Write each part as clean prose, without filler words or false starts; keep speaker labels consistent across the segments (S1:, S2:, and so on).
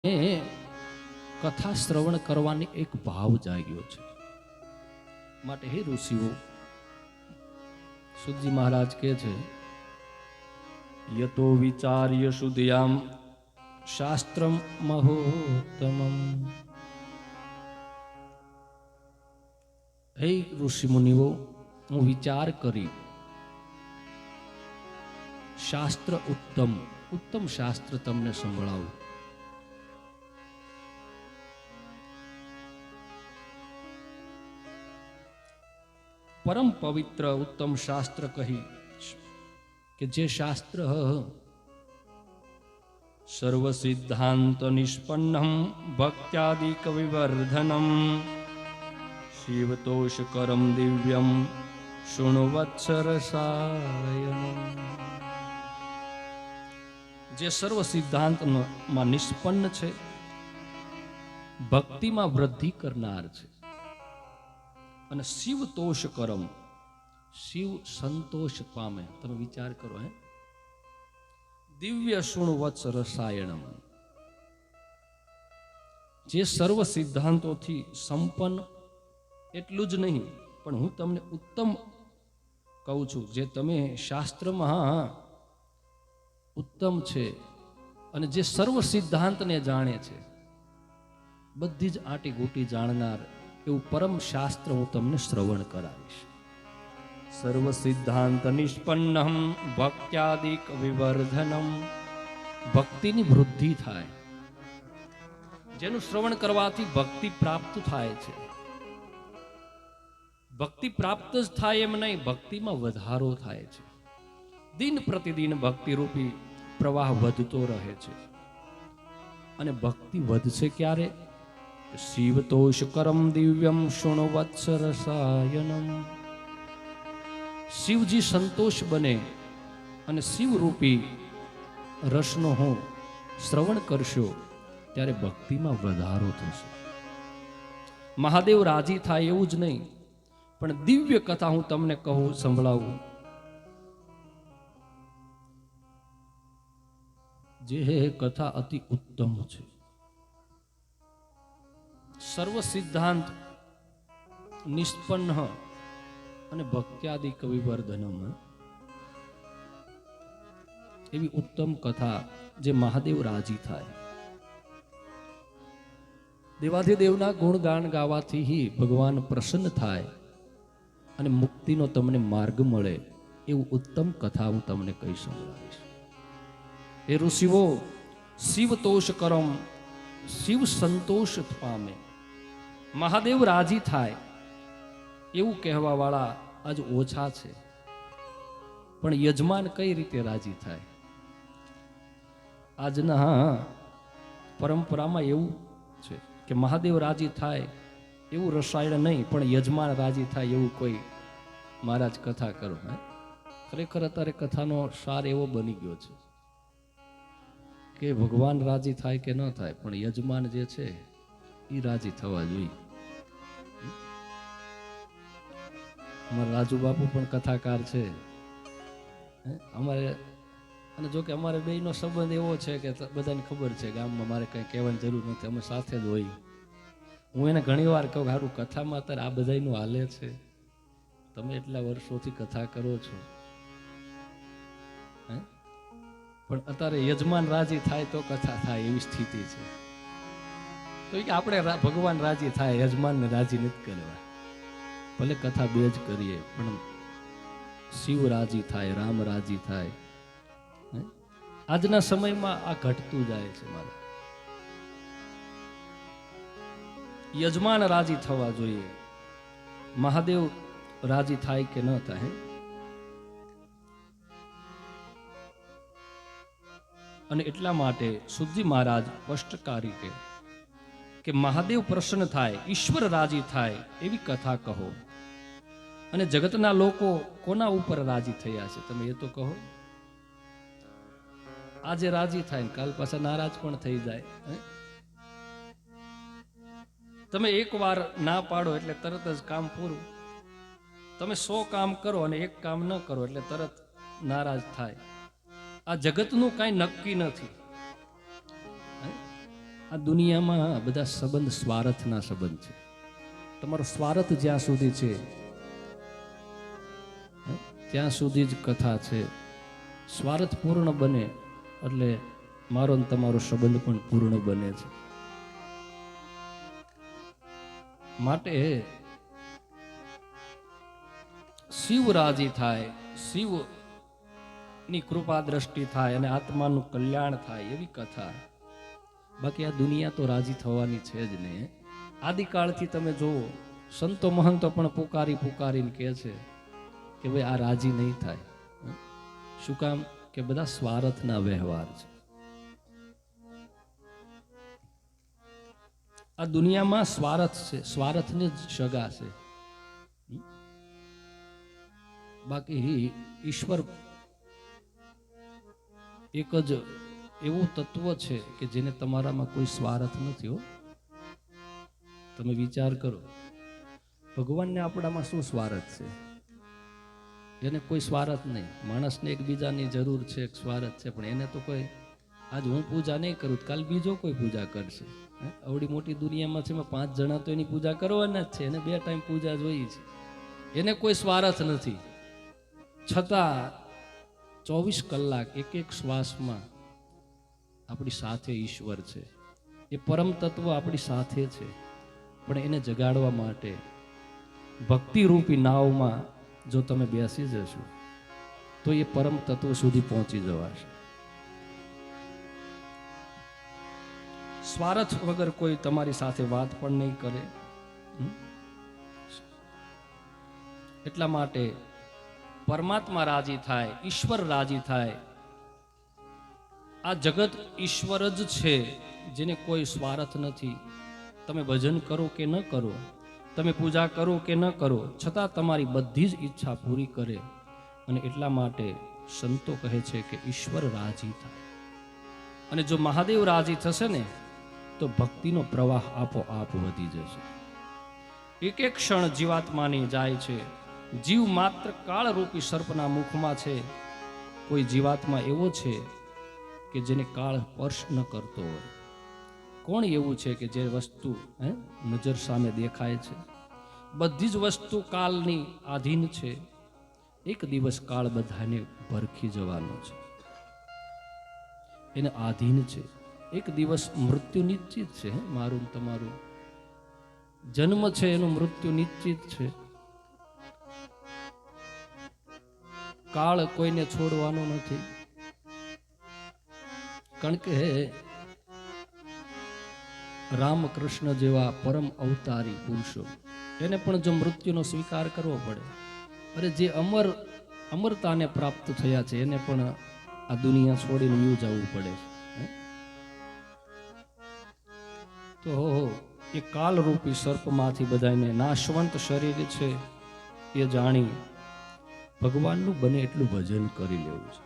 S1: એ કથા શ્રવણ કરવાની એક ભાવ જાગ્યો છે. માટે હે ઋષિઓ, સુજી મહારાજ કહે છે, યતો વિચાર્ય શુદ્ધયામ શાસ્ત્રમ મહોત્તમમ. હે ઋષિ મુનિઓ, હું વિચાર કરી શાસ્ત્ર ઉત્તમ શાસ્ત્ર તમને સંભળાવું. પરમ પવિત્ર ઉત્તમ શાસ્ત્ર કહી કે જે શાસ્ત્ર સર્વ સિદ્ધાંત નિષ્પન્નમ ભક્ત્યાદિક વિવર્ધનમ શિવતોષકરમ દિવ્યમ શૃણવત્સરસાયનમ. જે સર્વ સિદ્ધાંતમાં નિષ્પન્ન છે, ભક્તિમાં વૃદ્ધિ કરનાર છે, અને શિવ તોષ કરમ, શિવ સંતોષ પામે. તમે વિચાર કરો, હે દિવ્ય શુણવત્સ રસાયણમ, જે સર્વ સિદ્ધાંતોથી સંપન્ન. એટલું જ નહીં, પણ હું તમને ઉત્તમ કહું છું, જે તમે શાસ્ત્રમાં ઉત્તમ છે અને જે સર્વ સિદ્ધાંતને જાણે છે, બધી જ આટી ગોટી જાણનાર એવું પરમ શાસ્ત્ર હું તમને શ્રવણ કરાવીશ. સર્વ સિદ્ધાંત નિષ્પન્નમ ભક્ત્યાદિક વિવર્ધનમ. ભક્તિની વૃદ્ધિ થાય, જેનું શ્રવણ કરવાથી ભક્તિ પ્રાપ્ત થાય છે. ભક્તિ પ્રાપ્ત જ થાય એમ નહીં, ભક્તિમાં વધારો થાય છે. દિન પ્રતિદિન ભક્તિ રૂપી પ્રવાહ વધતો રહે છે. અને ભક્તિ વધશે ક્યારે? શિવતોષ કરમ દિવ્યમ શુણવત્સ રસાયનમ. શિવજી સંતોષ બને અને શિવરૂપી રસનો હું શ્રવણ કરશો ત્યારે ભક્તિમાં વધારો થશે. મહાદેવ રાજી થાય એવું જ નહીં, પણ દિવ્ય કથા હું તમને કહું, સંભળાવું. જે કથા અતિ ઉત્તમ છે, સર્વ સિદ્ધાંત નિષ્પન્ન અને ભક્ત્યાદિક વિવર્ધનમ. એવી ઉત્તમ કથા જે મહાદેવ રાજી થાય. દેવાધિદેવના ગુણગાન ગાવાથી ભગવાન પ્રસન્ન થાય અને મુક્તિનો તમને માર્ગ મળે, એવું ઉત્તમ કથા હું તમને કહી સંભળાવીશ. એ ઋષિઓ, શિવ તોષ કરમ, શિવ સંતોષ પામે, મહાદેવ રાજી થાય એવું કહેવા વાળા આજ ઓછા છે. પણ યજમાન કઈ રીતે રાજી થાય? આજના પરંપરામાં એવું છે કે મહાદેવ રાજી થાય એવું રસાયણ નહીં, પણ યજમાન રાજી થાય એવું કોઈ મહારાજ કથા કરો. ખરેખર અત્યારે કથાનો સાર એવો બની ગયો છે કે ભગવાન રાજી થાય કે ન થાય, પણ યજમાન જે છે એ રાજી થવા જોઈએ. અમારા રાજુ બાપુ પણ કથાકાર છે અમારે. અને જો કે અમારે બેયનો સંબંધ એવો છે કે બધાને ખબર છે, ગામમાં મારે કંઈ કહેવાની જરૂર નથી, અમે સાથે જ હોય. હું એને ઘણી વાર કહું, સારું કથામાં અત્યારે આ બધાનું હાલે છે, તમે એટલા વર્ષોથી કથા કરો છો, પણ અત્યારે યજમાન રાજી થાય તો કથા થાય એવી સ્થિતિ છે. તો કે આપણે ભગવાન રાજી થાય, યજમાનને રાજી નથી કરવા. ભલે કથા બે જ કરીએ, પણ શિવ રાજી થાય, રામ રાજી થાય. આજના સમયમાં આ ઘટતું જાય છે. મારા યજમાન રાજી થવા જોઈએ, મહાદેવ રાજી થાય કે ન થાય. અને એટલા માટે સુજી મહારાજ સ્પષ્ટકારી કે મહાદેવ પ્રસન્ન થાય, ઈશ્વર રાજી થાય એવી કથા કહો. અને જગતના લોકો કોના ઉપર રાજી થયા છે તમે એ તો કહો. આજે રાજી થાય, કાલ પાછા નારાજ પણ થઈ જાય. તમે એક વાર ના પાડો એટલે તરત જ કામ પૂરું. તમે 100 કામ કરો અને એક કામ ન કરો એટલે તરત નારાજ થાય. આ જગતનું કાંઈ નક્કી નથી. આ દુનિયામાં બધા સંબંધ સ્વાર્થના સંબંધ છે. તમારો સ્વાર્થ જ્યાં સુધી છે ત્યાં સુધી જ કથા છે. સ્વાર્થ પૂર્ણ બને એટલે મારો ને તમારો સંબંધ પણ પૂર્ણ બને છે. માટે શિવ રાજી થાય, શિવની કૃપા દ્રષ્ટિ થાય અને આત્માનું કલ્યાણ થાય એવી કથા. બાકી આ દુનિયા તો રાજી થવાની છે જ નહીં. આદિકાળથી તમે જુઓ, સંતો મહંતો પણ પુકારીને કહે છે કે ભાઈ આ રાજી નહીં થાય. શું કામ? કે બધા સ્વાર્થના વ્યવહાર છે. આ દુનિયામાં સ્વાર્થ છે, સ્વાર્થને જ સગા છે. બાકી ઈશ્વર એક જ એવું તત્વ છે કે જેને તમારામાં કોઈ સ્વાર્થ નથી. હો, તમે વિચાર કરો, ભગવાનને આપણામાં શું સ્વાર્થ છે? એને કોઈ સ્વાર્થ નહીં. માણસને એકબીજાની જરૂર છે, સ્વાર્થ છે, પણ એને તો કોઈ, આજ હું પૂજા નહીં કરું કાલ બીજો કોઈ પૂજા કરશે. આવડી મોટી દુનિયામાં છે, 5 જણા તો એની પૂજા કરવાના જ છે. એને 2 ટાઈમ પૂજા જોઈએ છે. એને કોઈ સ્વાર્થ નથી. છતાં 24 કલાક એક શ્વાસમાં આપણી સાથે ઈશ્વર છે. એ પરમ તત્વ આપણી સાથે છે. પણ એને જગાડવા માટે ભક્તિ રૂપી નાવમાં જો તમે બેસી જશો તો એ પરમ તત્વ સુધી પહોંચી જવાશે. સ્વાર્થ વગર કોઈ તમારી સાથે વાત પણ નહીં કરે. એટલા માટે પરમાત્મા રાજી થાય, ઈશ્વર રાજી થાય. આ જગત ઈશ્વર જ છે, જેને કોઈ સ્વાર્થ નથી. તમે ભજન કરો કે ન કરો, તમે પૂજા કરો કે ન કરો, છતાં તમારી બધી જ ઈચ્છા પૂરી કરે. અને એટલા માટે સંતો કહે છે કે ઈશ્વર રાજી થાય. અને જો મહાદેવ રાજી થશે ને તો ભક્તિનો પ્રવાહ આપોઆપ વધી જશે. એક ક્ષણ જીવાત્માની જાય છે. જીવ માત્ર કાળરૂપી સર્પના મુખમાં છે. કોઈ જીવાત્મા એવો છે કે જેને કાળ સ્પર્શ ન કરતો હોય? કોણ એવું છે કે જે વસ્તુ નજર સામે દેખાય છે? બધી જ વસ્તુ કાળની આધીન છે. એક દિવસ કાળ બધાને ભરખી જવાનો છે, એને આધીન છે. એક દિવસ મૃત્યુ નિશ્ચિત છે. મારું તમારું જન્મ છે, એનું મૃત્યુ નિશ્ચિત છે. કાળ કોઈને છોડવાનો નથી. કારણ કે રામકૃષ્ણ જેવા પરમ અવતારી પુરુષો, એને પણ જો મૃત્યુનો સ્વીકાર કરવો પડે. અરે જે અમરતાને પ્રાપ્ત થયા છે એને પણ આ દુનિયા છોડીને વ્યુ જવું પડે છે. તો એ કાળરૂપી સર્પમાંથી બધાને નાશવંત શરીર છે એ જાણી ભગવાનનું બને એટલું ભજન કરી લેવું છે.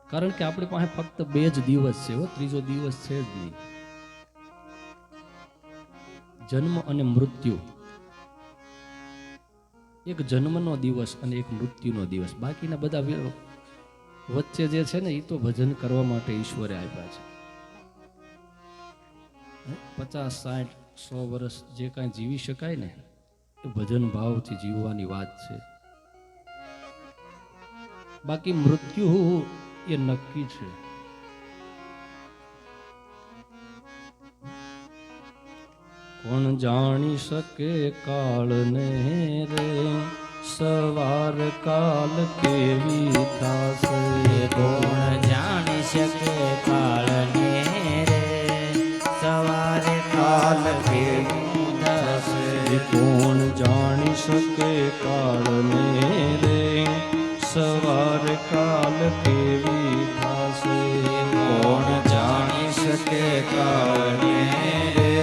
S1: કારણ કે આપણી પાસે ફક્ત 2 જ દિવસ છે. ત્રીજો દિવસ છે જ નહીં. જન્મ અને મૃત્યુ. એક જન્મનો દિવસ અને એક મૃત્યુનો દિવસ. બાકીના બધા વચ્ચે જે છે ને એ તો ભજન કરવા માટે ઈશ્વરે આપ્યા છે. 50, 60, 100 વર્ષ જે કાંઈ જીવી શકાય ને એ ભજન ભાવથી જીવવાની વાત છે. બાકી મૃત્યુ એ નક્કી છે. કોણ જાણી શકે કાળને રે, સવાર કાલ કેવી થાશે.
S2: કોણ જાણી શકે કાળને રે, સવાર કાલ કેવી થશે.
S1: કોણ જાણી શકે કાળને રે, સવાર કાલ કેવી થાશે.
S2: કોણ જાણી શકે કાળને રે,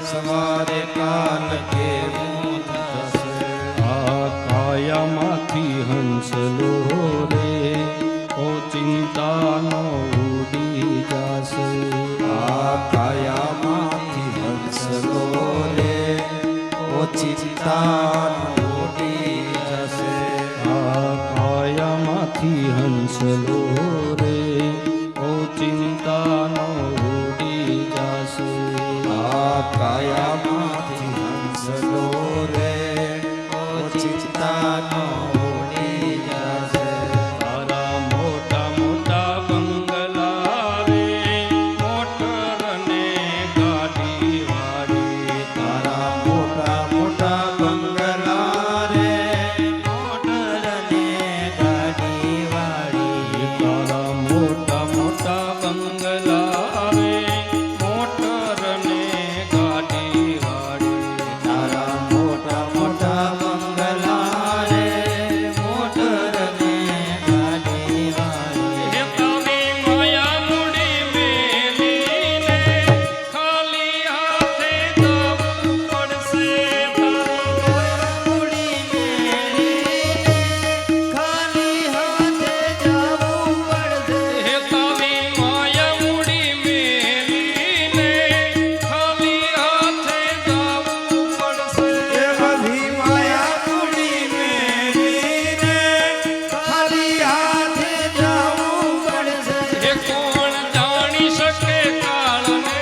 S2: સવારે કાલ કેવું થશે.
S1: આ કાયામાંથી હંસલો રે, ઓ ચિંતાનો ઉડી જાશે.
S2: આ કાયામાંથી હંસલો રે, ઓ ચિંતાનો ઉડી જશે.
S1: આ કાયામાંથી હંસલો રે, ઓ કોણ જાણી શકે કાળને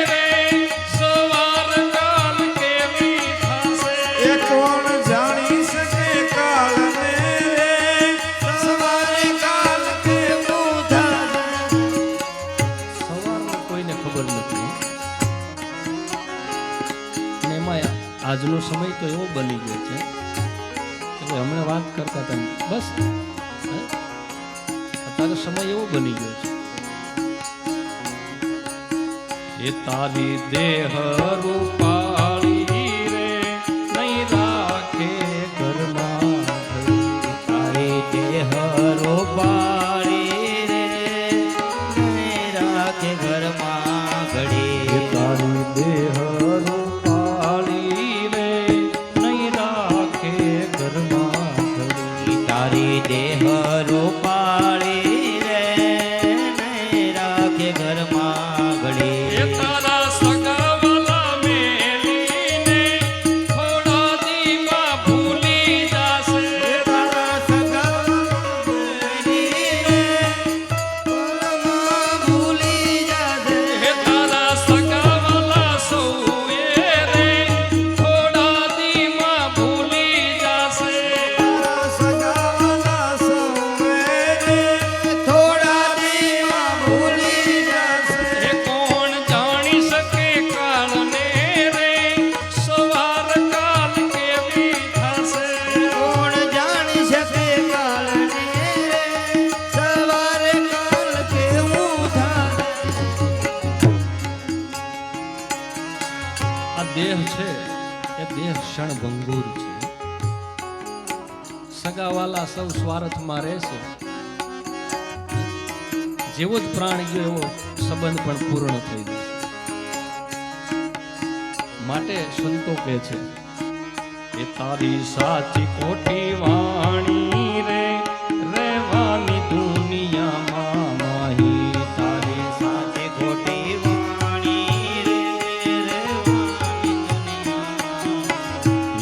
S1: રે સવાર કાલ કેવી થશે
S2: એ કોણ જાણી શકે કાળને રે સવારે કાલ કેવું થશે
S1: સવારનું કોઈને ખબર નથી અને એમાં આજનો સમય તો એવો બની ગયો છે કે હમણાં વાત કરતા હતા બસ હે? અત્યારે સમય એવો બની ગયો છે એ તારી દેહ રૂપાળી રે નહીં રાખે ઘરમાં
S2: તારી દેહ રોબાળી રે નહીં રાખે ઘરમાં ઘડી
S1: એ તારી દેહ રૂપાળી રે નહીં રાખે ઘરમાં ઘડી
S2: તારી દેહ રોપાળી રે નહીં રાખે ઘરમાં ઘડી
S1: એ તારા સગાવાલા મેલીને થોડા દીમાં ભૂલી જાશે
S2: તારા સગાવાળી રે પલમાં ભૂલી જાશે
S1: એ તારા સગાવાલા સૌએ રે થોડા દીમાં ભૂલી જાશે
S2: તારા સગાવાલા સૌએ રે થોડા દીમાં ભૂલી જાશે
S1: એ કોણ જાણી શકે કાળને રે સવાર કાલ કેવી થશે
S2: કોણ જાણી શકે કાળને રે સવારે કાલ કેવું થાય
S1: આ દેહ છે એ દેહ ક્ષણભંગુર છે સગાવાલા સૌ સ્વાર્થમાં રહેશે જેવો જ પ્રાણ ગયો એવો સંબંધ પણ પૂર્ણ થઈ જશે માટે સંતો કહે છે એ તારી સાચી ખોટી વાણી રે રહેવાની દુનિયામાં માહી તારી
S2: સાચી ખોટી વાણી રે રહેવાની દુનિયામાં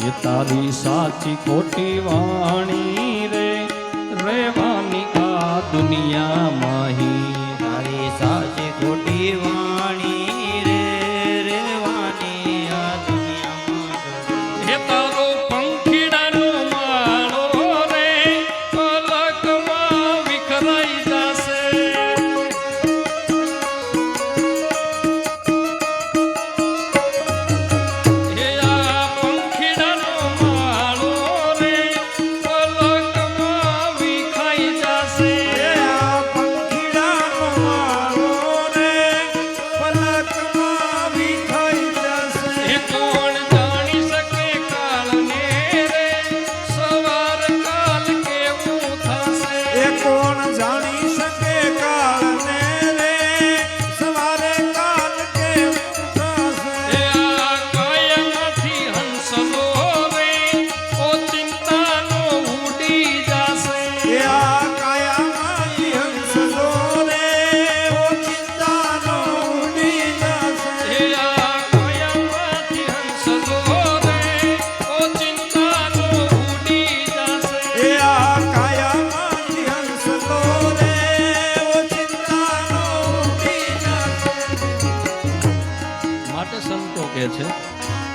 S1: એ તારી સાચી ખોટી વાણી રે રહેવાની આ દુનિયામાં
S2: તારી સાચી ખોટી વાણી રે રહેવાની આ દુનિયામાં
S1: એ તારો પંખીડાનો માળો રે પલકમાં વિખરાઈ જશે એ આ પંખીડાનો માળો રે પલકમાં વિખાઈ જશે
S2: આ પંખીડાનો માળો રે પલકમાં વિખાઈ જશે
S1: એ કોણ જાણી શકે કાળને રે સવાર કાલ કેવું થશે
S2: એ કોણ જાણી શકે કાળને રે સવારે કાલ કેવું થશે
S1: એ આ કાયામાંથી હંસલો રે ઓ ચિંતાનો ઉડી જાશે
S2: એ આ કાયામાંથી હંસલો રે ઓ ચિંતાનો ઉડી જશે
S1: એ આ કાયામાંથી હંસલો રે ઓ ચિંતાનો ઉડી જાશે
S2: એ આ કાયામાંથી હંસલો રે ઓ ચિંતાનો ઉડી જશે
S1: માટે સંતો કહે છે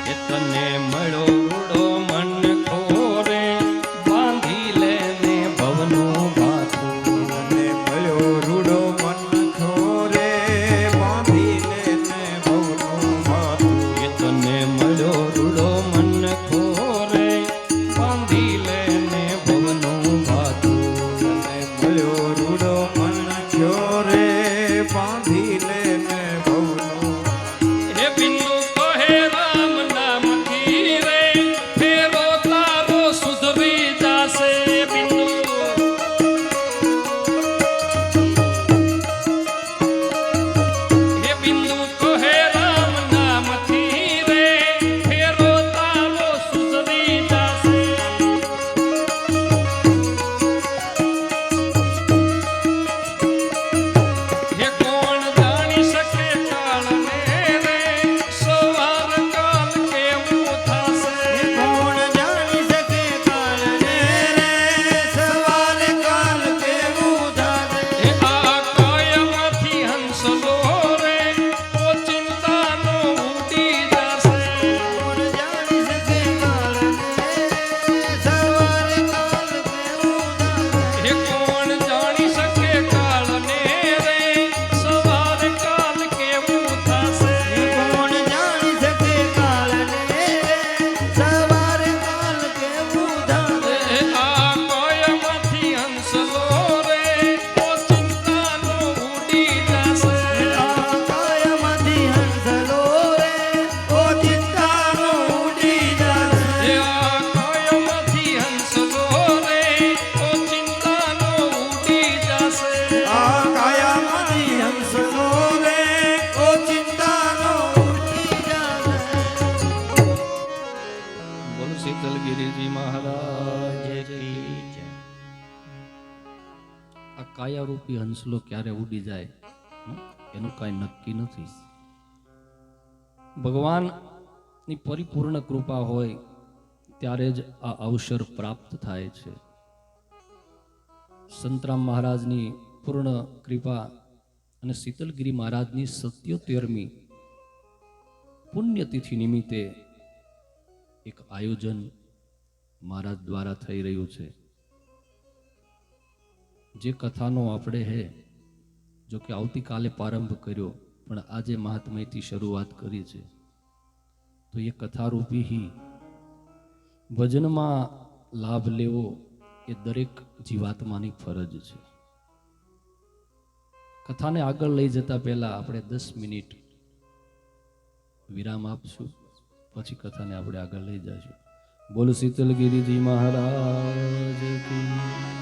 S1: કે તને મળ્યો રૂડો મન ખોરે બાંધી લેને ભવનું ભાથું
S2: મને મળ્યો રૂડો મન ખોરે બાંધી લેને ભવનું માથું
S1: કે તને મળ્યો રૂડો મન ખોરે બાંધી લેને ભવનું ભાથું
S2: મને મળ્યો રૂડો મન ખોરે બાંધી લેને ભવનું
S1: હે બિંદુ કહે રામ નામથી રે ફેરો માયારૂપી હંસલો ક્યારે ઉડી જાય એનું કાંઈ નક્કી નથી. ભગવાનની પરિપૂર્ણ કૃપા હોય ત્યારે જ આ અવસર પ્રાપ્ત થાય છે. સંતરામ મહારાજની પૂર્ણ કૃપા અને શીતલગીરી મહારાજની 77મી પુણ્યતિથિ નિમિત્તે એક આયોજન મહારાજ દ્વારા થઈ રહ્યું છે. જે કથાનો આપણે જો કે આવતીકાલે પ્રારંભ કર્યો, પણ આજે મહાત્મ્યથી શરૂઆત કરી છે. તો એ કથારૂપી ભજનમાં લાભ લેવો એ દરેક જીવાત્માની ફરજ છે. કથાને આગળ લઈ જતા પહેલા આપણે 10 મિનિટ વિરામ આપશું, પછી કથાને આપણે આગળ લઈ જઈશું. બોલ શીતલગીરીજી મહારાજ કી.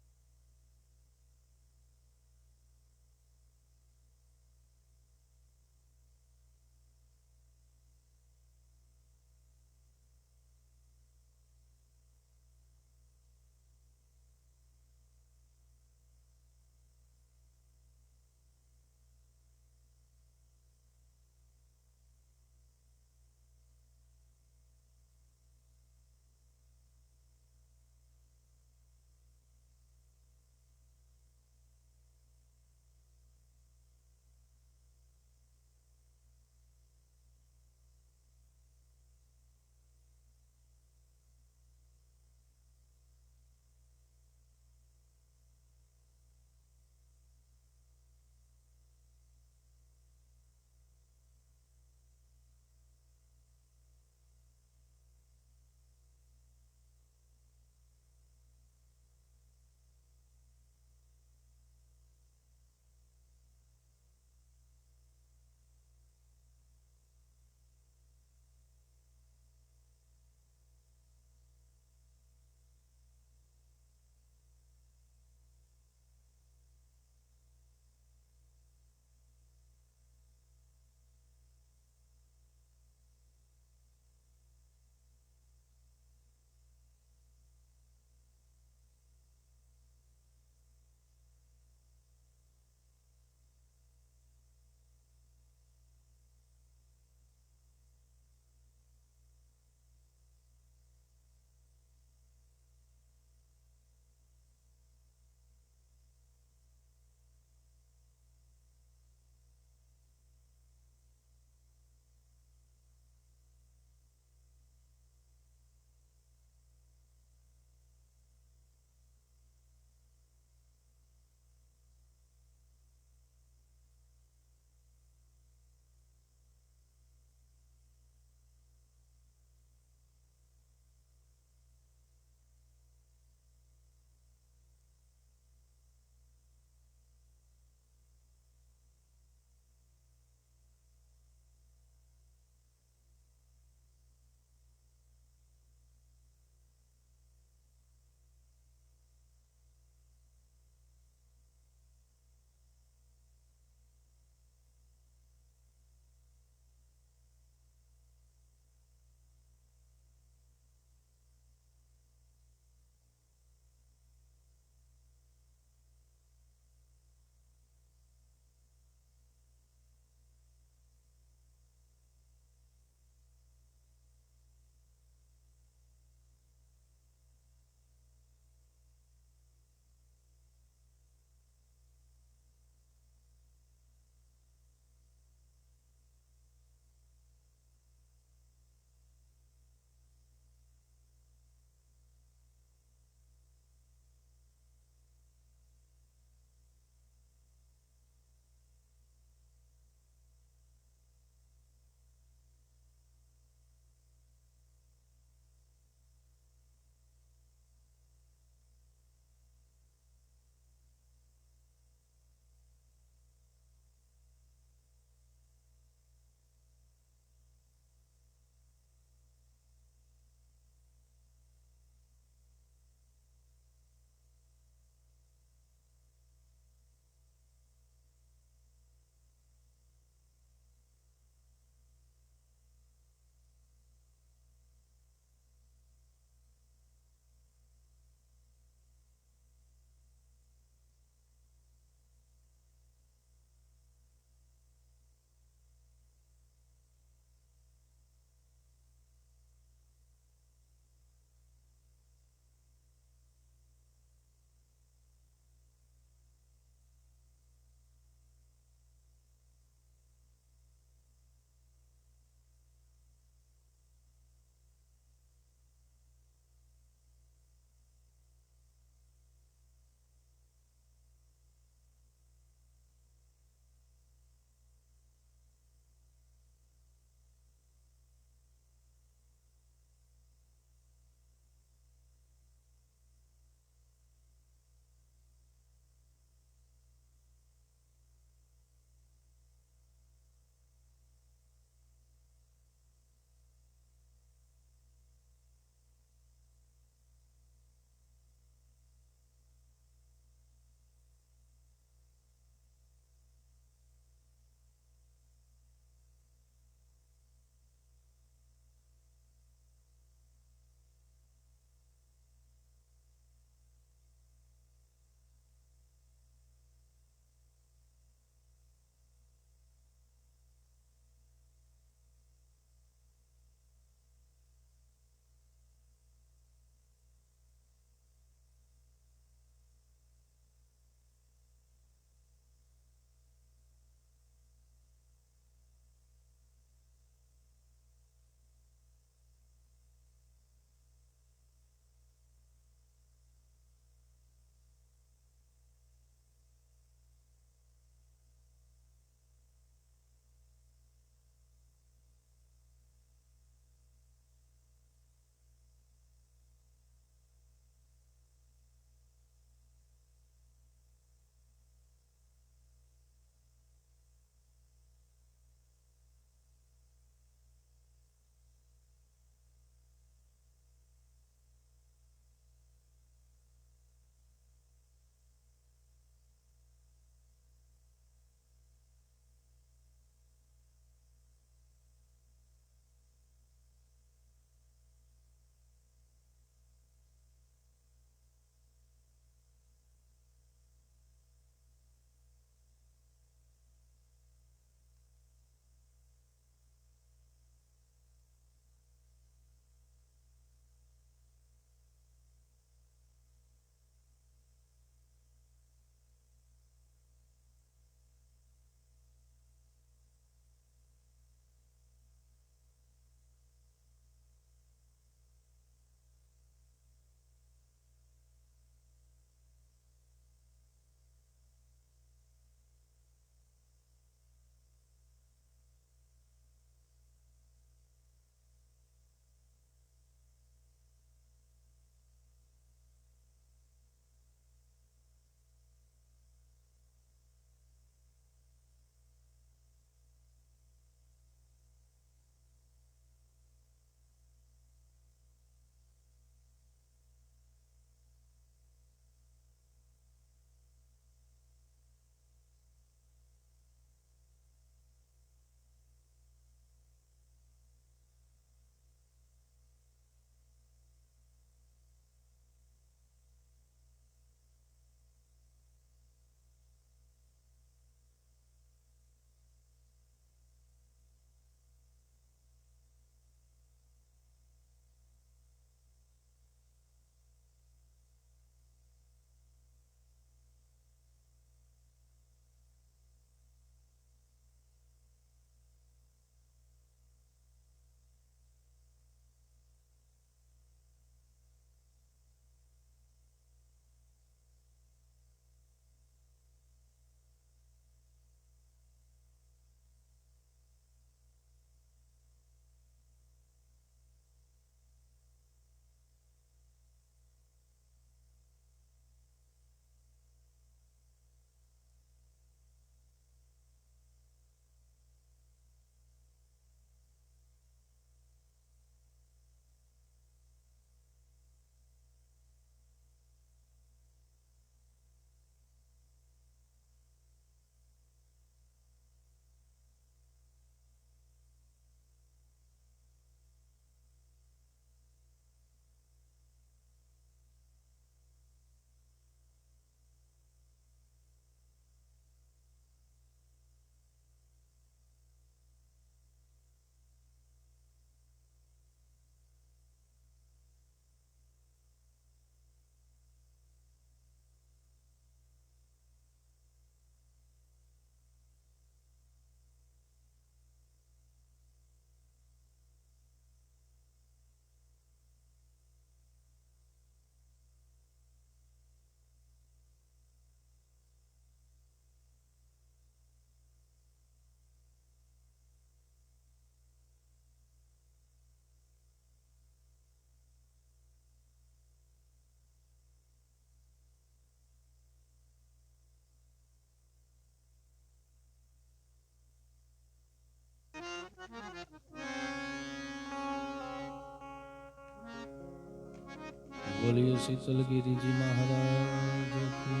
S1: बोलिए शीतल गिरी जी महाराज की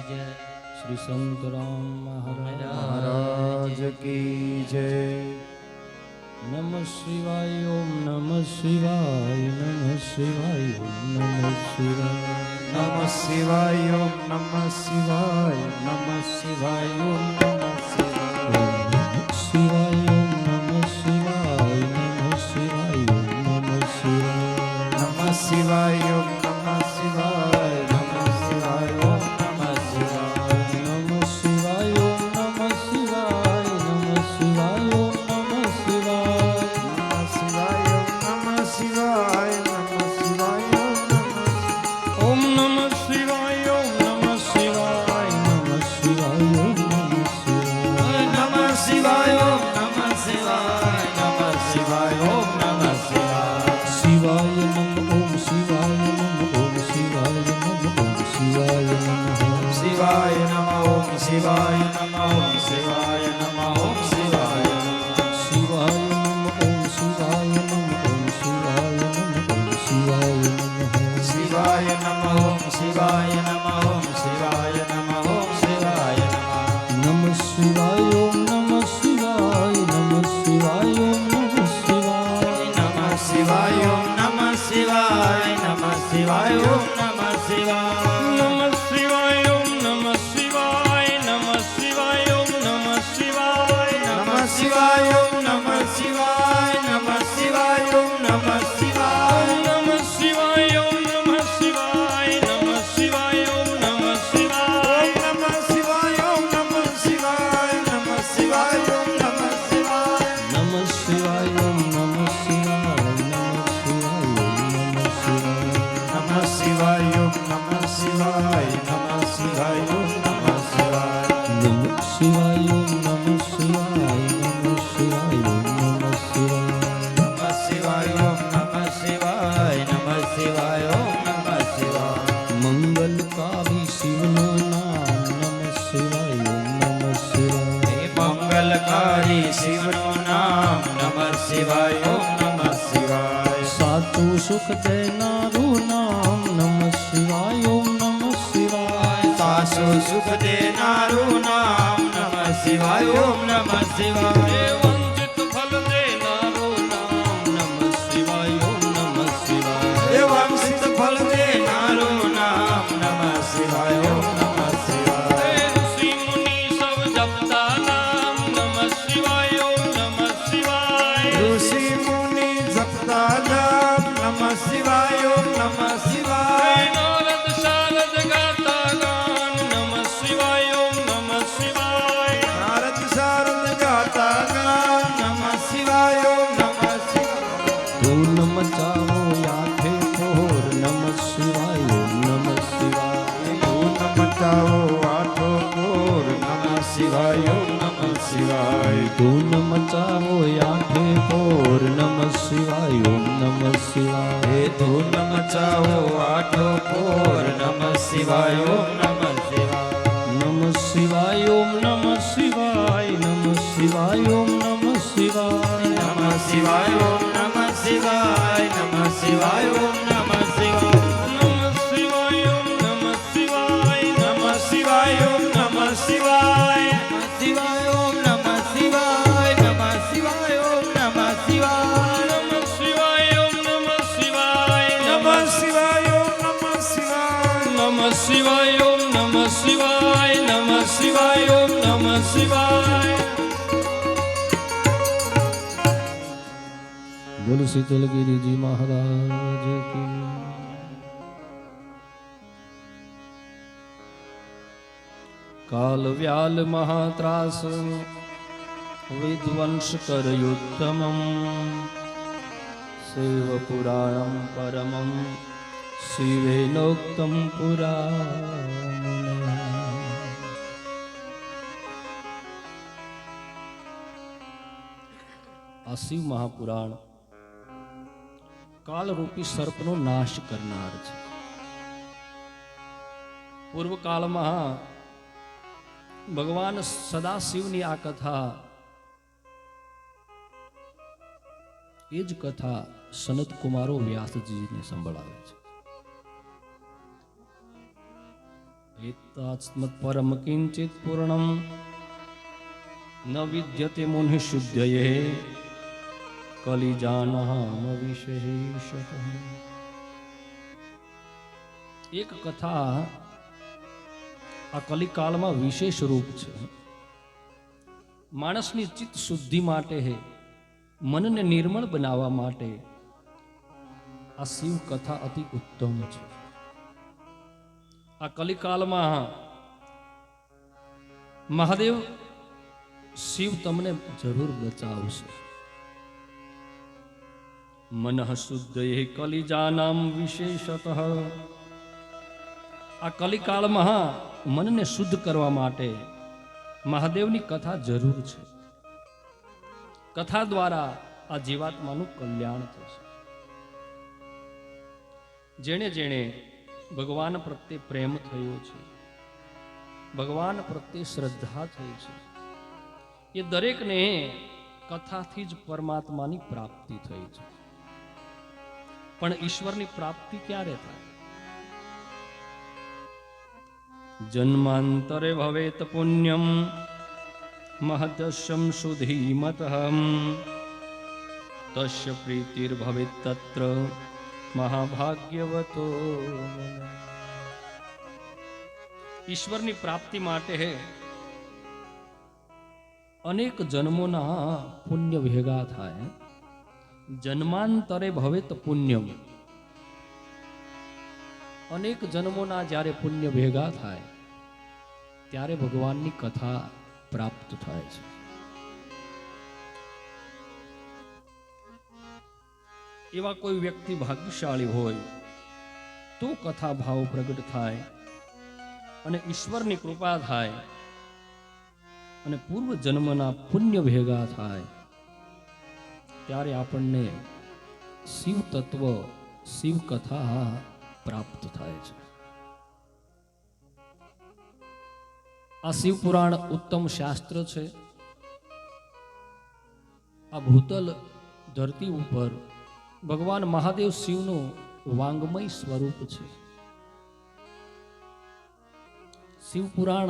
S1: जय। श्री संत राम महाराज
S2: महाराज की जय।
S1: नमः शिवाय ओम नमः शिवाय नमः शिवाय ओम नमः शिवाय
S2: नमः शिवाय ओम नमः शिवाय नमः शिवाय ओम नमः शिवाय।
S1: नमः शिवाय ओम नमः शिवाय नमः शिवाय ओम नमः शिवाय
S2: नमः शिवाय ओम नमः शिवाय नमः शिवाय ओम नमः शिवाय।
S1: नमः शिवाय ओम नमः शिवाय नमः शिवाय ओम नमः शिवाय
S2: नमः शिवाय ओम नमः शिवाय नमः शिवाय ओम नमः शिवाय।
S1: ओम नमः शिवाय ओम नमः शिवाय नमः शिवाय ओम नमः शिवाय।
S2: नमः शिवाय ओम नमः शिवाय।
S1: शिवाय नमः ओम शिवाय नमः ओम शिवाय नमः ओम शिवाय नमः
S2: शिवाय नमः ओम शिवाय नमः ओम शिवाय नमः ओम शिवाय नमः।
S1: शिवाय नमः ओम शिवाय नमः ओम शिवाय नमः ओम शिवाय नमः
S2: शिवाय नमः ओम शिवाय नमः ओम शिवाय नमः ओम शिवाय नमः।
S1: नमः शिवाय ओम नमः शिवाय नमः शिवाय ओम नमः शिवाय
S2: नमः शिवाय ओम नमः शिवाय नमः शिवाय ओम नमः शिवाय।
S1: नमः शिवाय ओम नमः शिवाय नमः शिवाय ओम नमः शिवाय
S2: नमः शिवाय ओम नमः शिवाय नमः शिवाय ओम नमः शिवाय।
S1: नमः शिवाय ओम नमः शिवाय नमः शिवाय ओम नमः शिवाय
S2: नमः शिवाय ओम नमः शिवाय नमः शिवाय ओम नमः शिवाय।
S1: नमः शिवाय ओम नमः शिवाय नमः शिवाय ओम नमः शिवाय
S2: नमः शिवाय ओम नमः शिवाय नमः शिवाय।
S1: नमः शिवाय ओम नमः शिवाय नमः शिवाय ओम नमः शिवाय
S2: नमः शिवाय ओम नमः शिवाय नमः शिवाय ओम नमः शिवाय।
S1: मंगलकारी शिवनो नाम नमः शिवाय ओम नमः शिवाय
S2: हे मंगलकारी शिवનું નામ નમઃ શિવાય ઓમ નમઃ શિવાય।
S1: साचो सुख देनारू नाम नमः शिवाय ओम नमः शिवाय
S2: સાસુ સુખ દેનારું નામ નમઃ શિવાય ઓમ નમઃ શિવાય।
S1: वंचित फल देनारू नाम नमः शिवाय ओम नमः शिवाय
S2: હે વંશિત ફળ દેનારું નામ નમઃ શિવાય ઓમ નમઃ શિવાય।
S1: ऋषि मुनि सब जपता नाम नमः शिवाय ओम नमः शिवाय
S2: ઋષિ મુનિ જપતા જાપ નમઃ શિવાય ઓમ નમઃ શિવાય।
S1: नारद शारद गाता गान नमः शिवाय ओम नमः शिवाय
S2: નારદ શારદ ગાતા ગાન નમઃ શિવાય ઓમ નમઃ શિવાય।
S1: धून मचाओ आठे फोर नमः शिवाय ओम नमः शिवाय
S2: ધૂન મચાવો આઠો કોર નમઃ શિવાય ઓમ નમઃ શિવાય।
S1: धून मचाओ आठे फोर नमः शिवाय ओम नमः शिवाय
S2: હે ધૂન મચાવો આઠો કોર નમઃ શિવાય ઓમ નમઃ શિવાય।
S1: नमः शिवाय ओम नमः शिवाय नमः शिवाय ओम नमः शिवाय
S2: નમઃ શિવાય ઓમ નમઃ શિવાય નમઃ શિવાય ઓમ નમઃ શિવાય।
S1: नमः शिवाय ओम नमः शिवाय
S2: નમઃ શિવાય ઓમ નમઃ શિવાય નમઃ શિવાય ઓમ નમઃ શિવાય નમઃ શિવાય ઓમ નમઃ શિવાય।
S1: नमः शिवाय ओम नमः शिवाय
S2: નમઃ શિવાય ઓમ નમઃ શિવાય
S1: नमः शिवाय ओम नमः शिवाय नमः शिवाय ओम नमः शिवाय बोल शीतल गिरी जी महाराज की काल व्याल महात्रास विध्वंस करयुत्तमं शिव पुराणं परमं शिवेनोक्तं पुराणम् આ શિવ મહાપુરાણ કાળરૂપી સર્પનો નાશ કરનાર છે. પૂર્વકાળમાં ભગવાન સદાશિવની આ કથા, એ જ કથા સનત કુમારો વ્યાસજીને સંભળાવે છે. એતાસ્મત પરમ કિંચિત પૂર્ણમ ન વિદ્યતે મુનિ શુદ્ધયે કલિજાનહામ વિશેષતઃ. એક કથા આ કલિકાળમાં વિશેષ રૂપ છે. માણસની ચિત્ત શુદ્ધિ માટે મનને નિર્મળ બનાવવા માટે આ શિવ કથા અતિ ઉત્તમ છે. આ કલિકાળમાં મહાદેવ શિવ તમને જરૂર બચાવશે. મનઃ શુદ્ધયે કલિજાનામ વિશેષતઃ. આ કલિકાળમાં મનને શુદ્ધ કરવા માટે મહાદેવની કથા જરૂર છે. કથા દ્વારા આ જીવાત્માનું કલ્યાણ થશે. જેણે જેણે ભગવાન પ્રત્યે પ્રેમ થયો છે, ભગવાન પ્રત્યે શ્રદ્ધા થઈ છે, એ દરેકને કથાથી જ પરમાત્માની પ્રાપ્તિ થઈ છે. પણ ઈશ્વરની પ્રાપ્તિ ક્યારે થાય? જન્માંતરે ભવેત પુણ્યમ મહદશમ સુધીમતઃ તસ્ય પ્રીતિર્ભવેત તત્ર મહાભાગ્યવતો. ઈશ્વરની પ્રાપ્તિ માટે અનેક જન્મોના પુણ્ય ભેગા થાય. જન્માંતરે ભવેત પુણ્યમ. અનેક જન્મોના જ્યારે પુણ્ય ભેગા થાય ત્યારે ભગવાનની કથા પ્રાપ્ત થાય છે. એવા કોઈ વ્યક્તિ ભાગ્યશાળી હોય તો કથા ભાવ પ્રગટ થાય અને ઈશ્વરની કૃપા થાય અને પૂર્વ જન્મના પુણ્ય ભેગા થાય ત્યારે આપણને શિવ તત્વ, શિવ કથા પ્રાપ્ત થાય છે. આ શિવ પુરાણ ઉત્તમ શાસ્ત્ર છે. આ ભૂતલ ધરતી ઉપર ભગવાન મહાદેવ શિવનું વાંગમય સ્વરૂપ છે. શિવ પુરાણ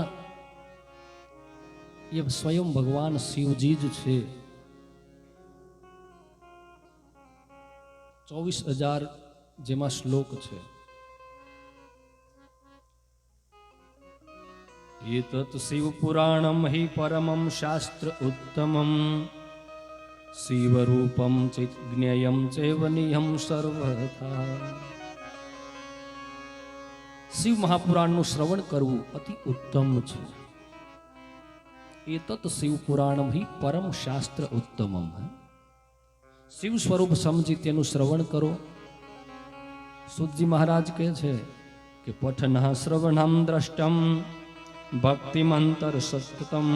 S1: એ સ્વયં ભગવાન શિવજી જ છે. 24,000 જેમાં શ્લોક છે. એતત શિવ પુરાણમ હિ પરમમ શાસ્ત્ર ઉત્તમમ શિવરૂપમ ચિત જ્ઞેયમ ચૈવનિયમ સર્વથા. શિવ મહાપુરાણનું શ્રવણ કરવું અતિ ઉત્તમ છે. એતત શિવ પુરાણમ હિ પરમ શાસ્ત્ર ઉત્તમમ. શિવ સ્વરૂપ સમજી તેનું શ્રવણ કરો. સુતજી મહારાજ કહે છે કે પઠન શ્રવણમ દ્રષ્ટમ ભક્તિમંતર સતતમ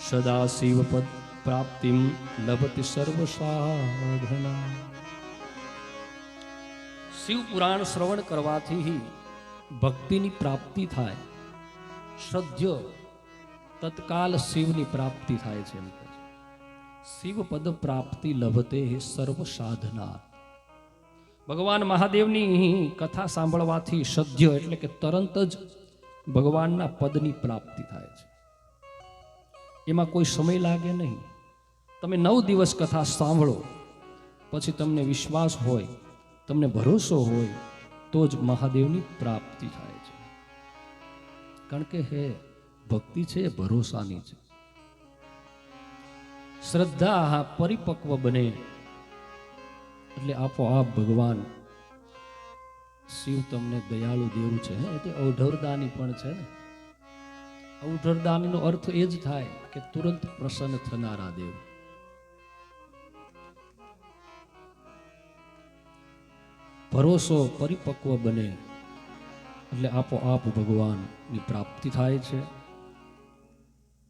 S1: સદા શિવ પદ પ્રાપ્તિમ લભતિ સર્વ સાધના. શિવ પુરાણ શ્રવણ કરવાથી ભક્તિની પ્રાપ્તિ થાય. શ્રદ્ધ્ય તત્કાલ શિવની પ્રાપ્તિ થાય છે. શિવ પદ પ્રાપ્તિ લભતે સર્વ સાધના. ભગવાન મહાદેવની કથા સાંભળવાથી સદ્ય એટલે કે તરત જ ભગવાનના પદની પ્રાપ્તિ થાય છે. એમાં કોઈ સમય લાગે નહીં. તમે 9 દિવસ કથા સાંભળો પછી તમને વિશ્વાસ હોય, તમને ભરોસો હોય તો જ મહાદેવની પ્રાપ્તિ થાય છે. કારણ કે ભક્તિ છે એ ભરોસાની છે. શ્રદ્ધા પરિપક્વ બને એટલે આપોઆપ ભગવાન શિવ તમને દયાળુ દેવ છે. એટલે ઔઢરદાની પણ છે ને. ઔઢરદાનીનો અર્થ એ જ થાય કે તુરંત પ્રસન્ન થનારા દેવ. ભરોસો પરિપક્વ બને એટલે આપોઆપ ભગવાનની પ્રાપ્તિ થાય છે.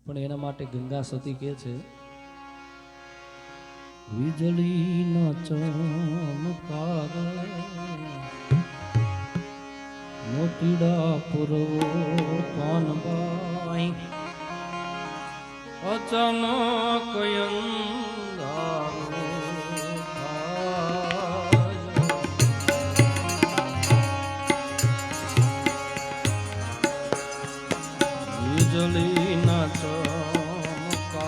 S1: પણ એના માટે ગંગા સતી કહે છે વીજળીના ચમકારે મોતીડા પુરવો પાનબાઈ અચાનક અંધારો થાય. વીજળીના ચમકારે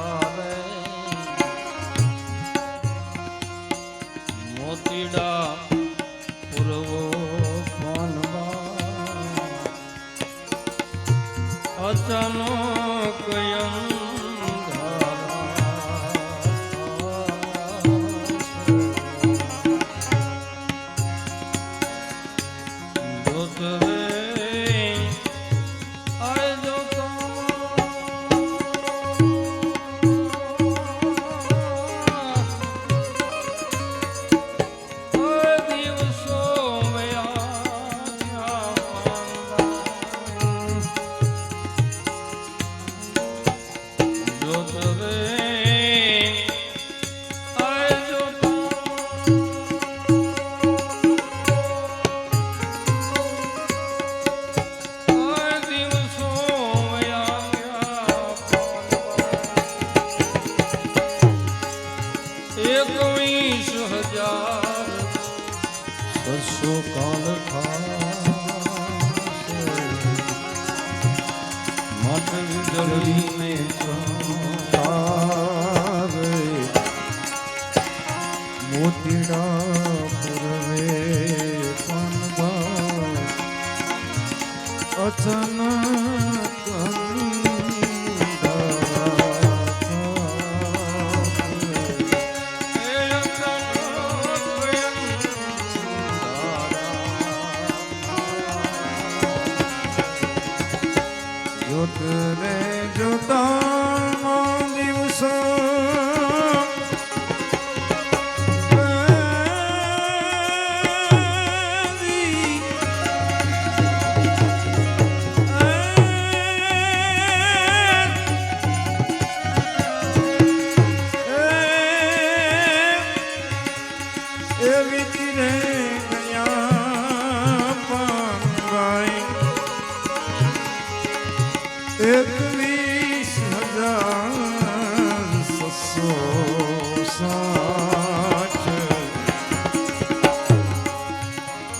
S1: મોતીડા પૂરવો પાનવા અચાનક
S2: મોતીડા પૂરવે પાનવા અચાનક જોત રે જોતા દિવસો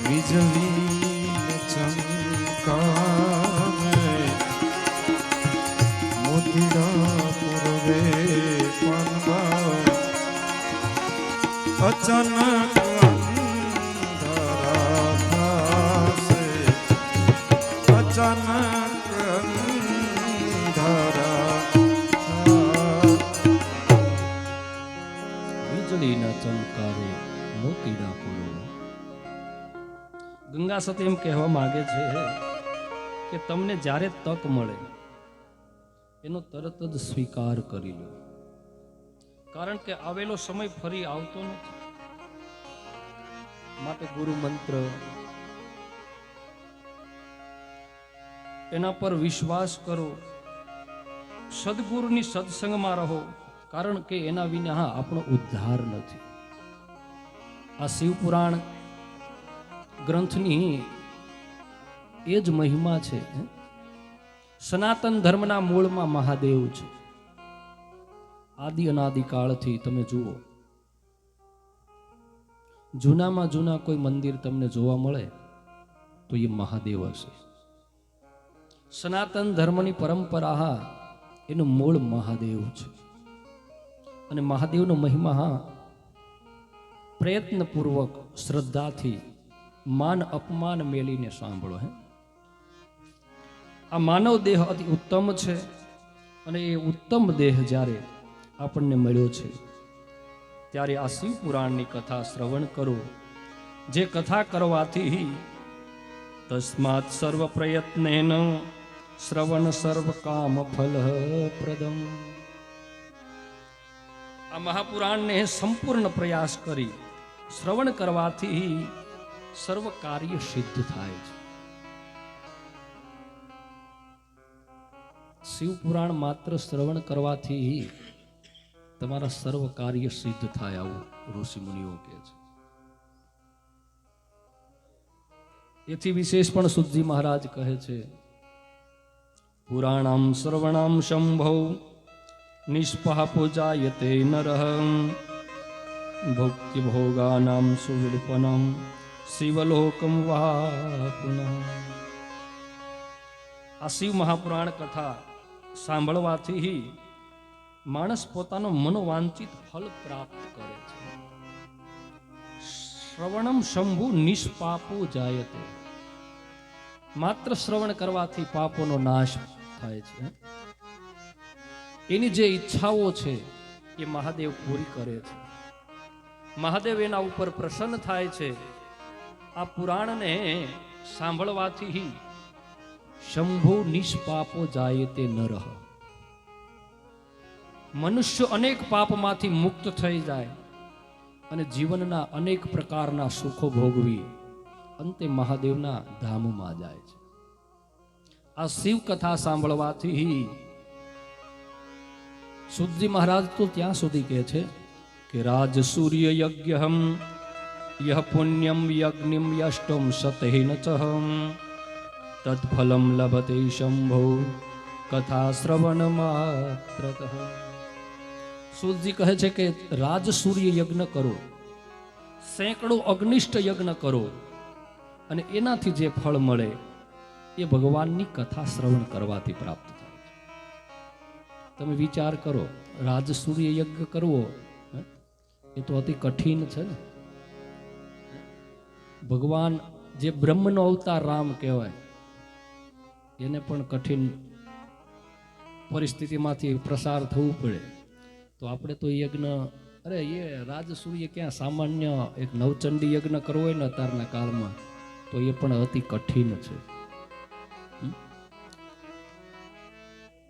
S2: વીજળી ચમકાવે મોતીડા પૂરવે પાનવા અચાનક અંધારા થાશે અચાનક અંધારા
S1: વીજળીના ચમકારે મોતીડા પૂરો. ગંગા સતી એમ કહેવા માંગે છે કે તમને જ્યારે તક મળે એનો તરત જ સ્વીકાર કરી લો, કારણ કે આવેલો સમય ફરી આવતો નથી. માટે ગુરુ મંત્ર એના પર વિશ્વાસ કરો, સદગુરુની સત્સંગમાં રહો, કારણ કે એના વિના આપણો ઉદ્ધાર નથી. આ શિવપુરાણ ગ્રંથની એ જ મહિમા છે. સનાતન ધર્મના મૂળમાં મહાદેવ છે. આદિ અનાદિકાળથી તમે જુઓ, જૂનામાં જૂના કોઈ મંદિર તમને જોવા મળે તો એ મહાદેવ હશે. સનાતન ધર્મની પરંપરા એનું મૂળ મહાદેવ છે. અને મહાદેવનો મહિમા પ્રયત્નપૂર્વક શ્રદ્ધાથી માન અપમાન મેલીને સાંભળો. આ માનવ દેહ અતિ ઉત્તમ છે અને એ ઉત્તમ દેહ જ્યારે આપણને મળ્યો છે ત્યારે આ શિવ પુરાણની કથા શ્રવણ કરો, જે કથા કરવાથી તસ્માત સર્વ પ્રયત્નેન શ્રવણ સર્વ કામ ફલ પ્રદમ. આ મહાપુરાણને સંપૂર્ણ પ્રયાસ કરી શ્રવણ કરવાથી સર્વ કાર્ય સિદ્ધ થાય છે. શિવ પુરાણ માત્ર શ્રવણ કરવાથી તમારા સર્વ કાર્ય સિદ્ધ થાય, આવું ઋષિ મુનિઓ કહે છે. એથી વિશેષ પણ સુધજી મહારાજ કહે છે, પુરાણામ શ્રવણામ શંભો નિષ્પહ પૂજાયતે નરઃ ભક્તિ ભોગાનામ સુવિલ્પનમ શિવલોકમ વા પુનઃ. આ શિવ મહાપુરાણ કથા સાંભળવાથી માણસ પોતાનો મનોવાંછિત ફળ પ્રાપ્ત કરે છે. શ્રવણમ શંભુ નિષ્પાપો જાયતે. માત્ર શ્રવણ કરવાથી પાપોનો નાશ થાય છે. એની જે ઈચ્છાઓ છે એ મહાદેવ પૂરી કરે છે. મહાદેવ એના ઉપર પ્રસન્ન થાય છે. આ પુરાણને સાંભળવાથી શંભુ નિષ્પાપો જાયતે નરહ. મનુષ્ય અનેક પાપમાંથી મુક્ત થઈ જાય અને જીવનના અનેક પ્રકારના સુખો ભોગવી અંતે મહાદેવના ધામમાં જાય છે. આ શિવ કથા સાંભળવાથી સુતજી મહારાજ તો ત્યાં સુધી કહે છે કે રાજ સૂર્ય યજ્ઞહમ યહ પુણ્યમ યજ્ઞિમ યષ્ટમ સતેન ચહમ તત્ફલમ લભતે શંભો કથા શ્રવણ માત્રતઃ. સુતજી કહે છે કે રાજ સૂર્ય યજ્ઞ કરો, સેંકડો અગ્નિષ્ઠ યજ્ઞ કરો અને એનાથી જે ફળ મળે એ ભગવાનની કથા શ્રવણ કરવાથી પ્રાપ્ત થાય છે. તમે વિચાર કરો, રાજસૂર્ય યજ્ઞ કરવો એ તો અતિ કઠિન છે ને. ભગવાન જે બ્રહ્મનો અવતાર રામ કહેવાય એને પણ કઠિન પરિસ્થિતિમાંથી પ્રસાર થવું પડે. તો આપણે તો યજ્ઞ, અરે એ રાજસૂર્ય ક્યાં સામાન્ય એક નવચંડી યજ્ઞ કરવો હોય ને અત્યારના કાળમાં તો એ પણ અતિ કઠિન છે.